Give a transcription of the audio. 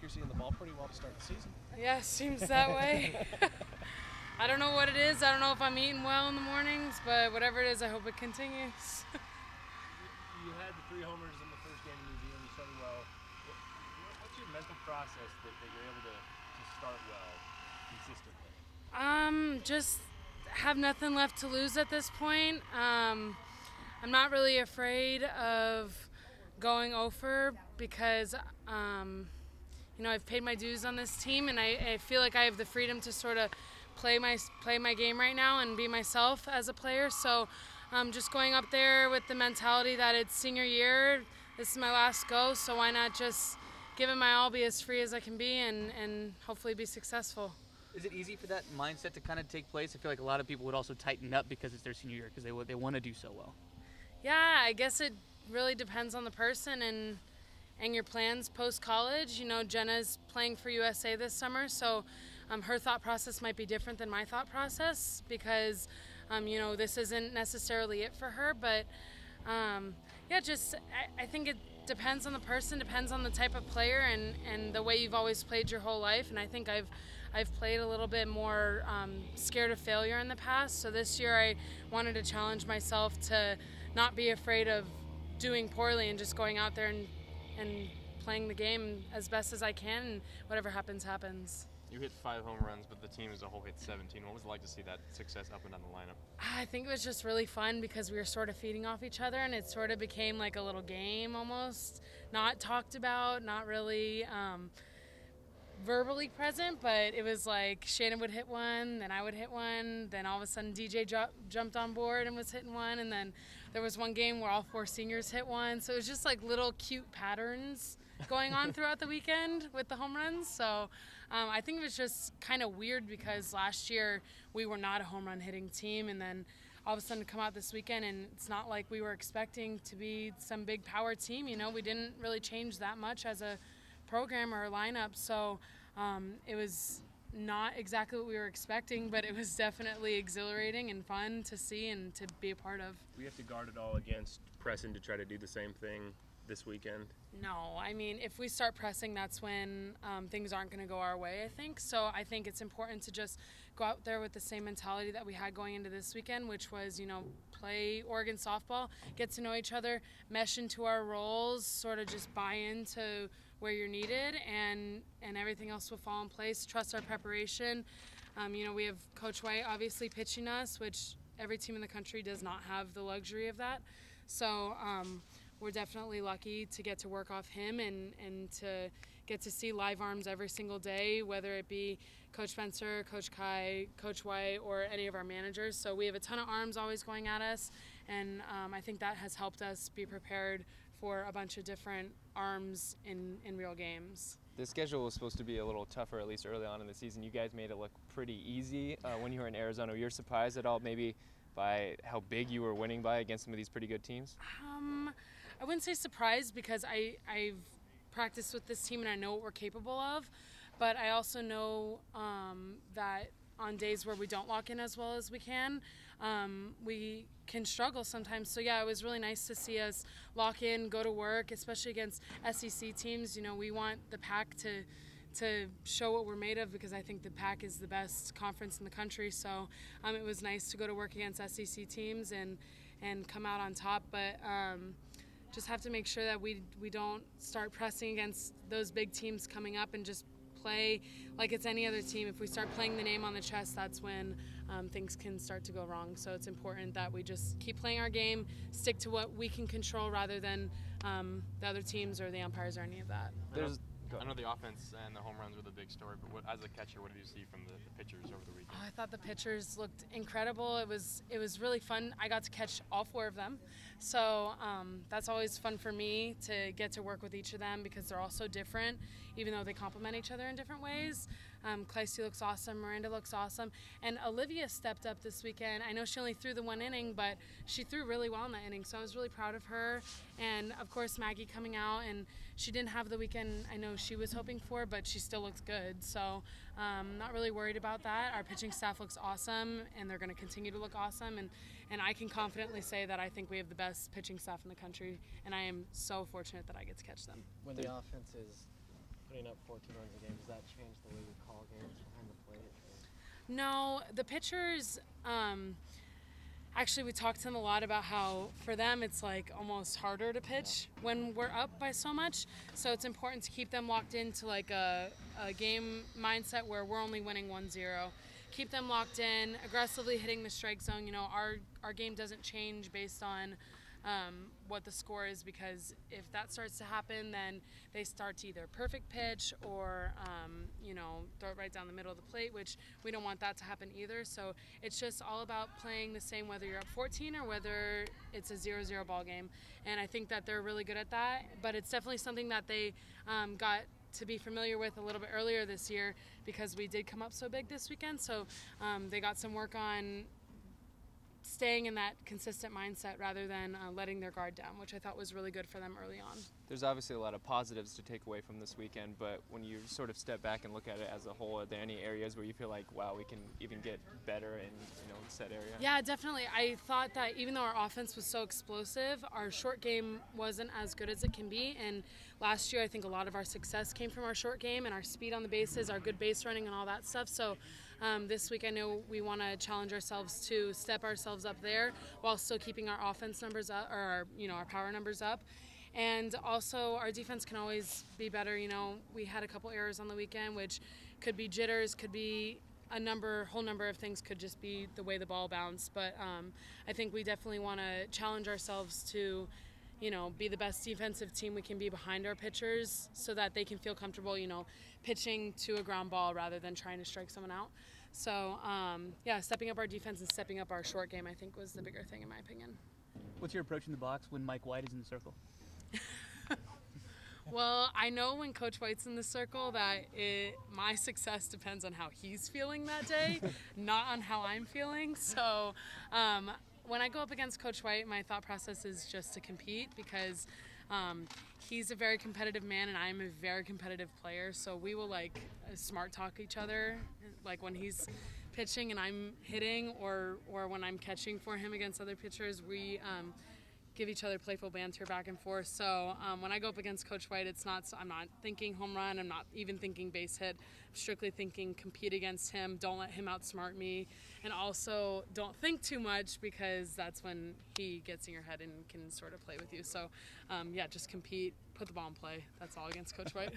you're seeing the ball pretty well to start the season. Yeah, seems that way. I don't know what it is. I don't know if I'm eating well in the mornings, but whatever it is, I hope it continues. You had the 3 homers in the first game in New Zealand. You started well. What's your mental process that you're able to start well consistently? Just have nothing left to lose at this point. I'm not really afraid of going over because, I've paid my dues on this team, and I feel like I have the freedom to sort of play my game right now and be myself as a player. So just going up there with the mentality that it's senior year, this is my last go, so why not just give it my all, be as free as I can be, and hopefully be successful. Is it easy for that mindset to kind of take place? I feel like a lot of people would also tighten up because it's their senior year because they want to do so well. Yeah, I guess it really depends on the person and your plans post-college. Jenna's playing for USA this summer, so her thought process might be different than my thought process because, this isn't necessarily it for her. But, I think it depends on the person, depends on the type of player and the way you've always played your whole life. And I think I've played a little bit more scared of failure in the past. So this year I wanted to challenge myself to not be afraid of doing poorly and just going out there and playing the game as best as I can, and whatever happens, happens. You hit 5 home runs, but the team as a whole hit 17. What was it like to see that success up and down the lineup? I think it was just really fun because we were sort of feeding off each other, and it sort of became like a little game almost. Not talked about, not really verbally present, but it was like Shannon would hit one, then I would hit one, then all of a sudden DJ jumped on board and was hitting one, and then there was one game where all 4 seniors hit one. So it was just like little cute patterns going on throughout the weekend with the home runs. So I think it was just kind of weird because last year we were not a home run hitting team, and then all of a sudden to come out this weekend and it's not like we were expecting to be some big power team. We didn't really change that much as a program or a lineup, so it was not exactly what we were expecting, but it was definitely exhilarating and fun to see and to be a part of. We have to guard it all against pressing to try to do the same thing this weekend. No, I mean, if we start pressing, that's when things aren't going to go our way, I think. So I think it's important to just go out there with the same mentality that we had going into this weekend, which was, play Oregon softball, get to know each other, mesh into our roles, sort of just buy into where you're needed, and everything else will fall in place. Trust our preparation. We have Coach White obviously pitching us, which every team in the country does not have the luxury of that. So we're definitely lucky to get to work off him and to get to see live arms every single day, whether it be Coach Spencer, Coach Kai, Coach White, or any of our managers. So we have a ton of arms always going at us, and I think that has helped us be prepared for a bunch of different arms in real games. The schedule was supposed to be a little tougher, at least early on in the season. You guys made it look pretty easy when you were in Arizona. Were you surprised at all maybe by how big you were winning by against some of these pretty good teams? I wouldn't say surprised because I've practiced with this team and I know what we're capable of, but I also know that on days where we don't lock in as well as we can struggle sometimes. So yeah, it was really nice to see us lock in, go to work, especially against SEC teams. We want the Pac to show what we're made of because I think the Pac is the best conference in the country. So it was nice to go to work against SEC teams and come out on top. But just have to make sure that we don't start pressing against those big teams coming up and just play like it's any other team. If we start playing the name on the chest, that's when things can start to go wrong. So it's important that we just keep playing our game, stick to what we can control rather than the other teams or the umpires or any of that. I know the offense and the home runs were the big story, but as a catcher, what did you see from the pitchers over the weekend? I thought the pitchers looked incredible. It was really fun. I got to catch all 4 of them. So that's always fun for me to get to work with each of them because they're all so different, even though they complement each other in different ways. Claycy looks awesome. Miranda looks awesome. And Olivia stepped up this weekend. I know she only threw the 1 inning, but she threw really well in that inning. So I was really proud of her. And, of course, Maggie coming out. And she didn't have the weekend I know she was hoping for, but she still looked good. So not really worried about that. Our pitching staff looks awesome, and they're going to continue to look awesome. And I can confidently say that I think we have the best pitching staff in the country, and I am so fortunate that I get to catch them. When the offense is putting up 14 runs a game, does that change the way you call games behind the plate? No, the pitchers, actually we talked to them a lot about how for them it's like almost harder to pitch when we're up by so much. So it's important to keep them locked into like a game mindset where we're only winning 1-0. Keep them locked in, aggressively hitting the strike zone. You know, our game doesn't change based on what the score is, because if that starts to happen, then they start to either perfect pitch or you know, throw it right down the middle of the plate, which we don't want that to happen either. So it's just all about playing the same whether you're up 14 or whether it's a 0-0 ball game, and I think that they're really good at that. But it's definitely something that they got to be familiar with a little bit earlier this year, because we did come up so big this weekend. So they got some work on staying in that consistent mindset rather than letting their guard down, which I thought was really good for them early on. There's obviously a lot of positives to take away from this weekend, but when you sort of step back and look at it as a whole, are there any areas where you feel like, wow, we can even get better in, you know, said area? Yeah, definitely. I thought that even though our offense was so explosive, our short game wasn't as good as it can be. And last year, I think a lot of our success came from our short game and our speed on the bases, our good base running and all that stuff. So this week I know we want to challenge ourselves to step ourselves up there while still keeping our offense numbers up, or our power numbers up. And also our defense can always be better. You know, we had a couple errors on the weekend, which could be jitters, could be whole number of things, could just be the way the ball bounced. But I think we definitely want to challenge ourselves to, you know, be the best defensive team we can be behind our pitchers so that they can feel comfortable, you know, pitching to a ground ball rather than trying to strike someone out. So, yeah, stepping up our defense and stepping up our short game, I think, was the bigger thing in my opinion. What's your approach in the box when Mike White is in the circle? Well, I know when Coach White's in the circle that my success depends on how he's feeling that day, not on how I'm feeling. So when I go up against Coach White, my thought process is just to compete, because he's a very competitive man and I'm a very competitive player. So we will like smart talk each other, like when he's pitching and I'm hitting, or when I'm catching for him against other pitchers. We give each other playful banter back and forth. So when I go up against Coach White, I'm not thinking home run, I'm not even thinking base hit. I'm strictly thinking compete against him, don't let him outsmart me, and also don't think too much, because that's when he gets in your head and can sort of play with you. So yeah, just compete, put the ball in play. That's all against Coach White.